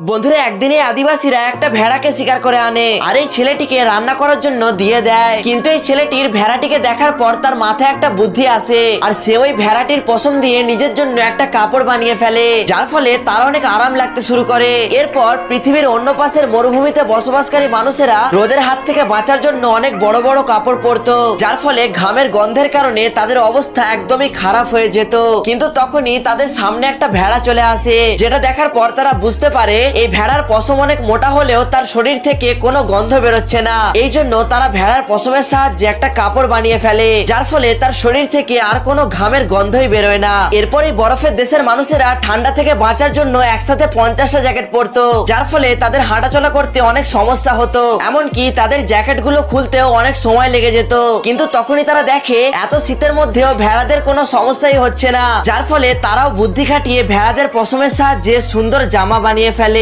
বন্ধুরা, একদিনে আদিবাসীরা একটা ভেড়াকে শিকার করে আনে আর এই ছেলেটিকে রান্না করার জন্য দিয়ে দেয়। কিন্তু এই ছেলেটির ভেড়াটিকে দেখার পর তার মাথায় একটা বুদ্ধি আসে আর সে ওই ভেড়াটির পশম দিয়ে নিজের জন্য একটা কাপড় বানিয়ে ফেলে, যার ফলে তার অনেক আরাম লাগতে শুরু করে। এরপর পৃথিবীর অন্য পাশের মরুভূমিতে বসবাসকারী মানুষেরা রোদের হাত থেকে বাঁচার জন্য অনেক বড় বড় কাপড় পরতো, যার ফলে ঘামের গন্ধের কারণে তাদের অবস্থা একদমই খারাপ হয়ে যেত। কিন্তু তখনই তাদের সামনে একটা ভেড়া চলে আসে, যেটা দেখার পর তারা বুঝতে পারে এই ভেড়ার পশম অনেক মোটা হলেও তার শরীর থেকে কোনো গন্ধ বেরোচ্ছে না। এই জন্য তারা ভেড়ার পশমের সাহায্যে একটা কাপড় বানিয়ে ফেলে, যার ফলে তার শরীর থেকে আর কোনো ঘামের গন্ধই বেরোয় না। এরপর এই বরফের দেশের মানুষেরা ঠান্ডা থেকে বাঁচার জন্য একসাথে 50টা জ্যাকেট পরতো, যার ফলে তাদের হাঁটাচলা করতে অনেক সমস্যা হতো, এমনকি তাদের জ্যাকেট গুলো খুলতেও অনেক সময় লেগে যেত। কিন্তু তখনই তারা দেখে এত শীতের মধ্যেও ভেড়াদের কোনো সমস্যাই হচ্ছে না, যার ফলে তারাও বুদ্ধি খাটিয়ে ভেড়াদের পশমের সাহায্যে সুন্দর জামা বানিয়ে ফেলে।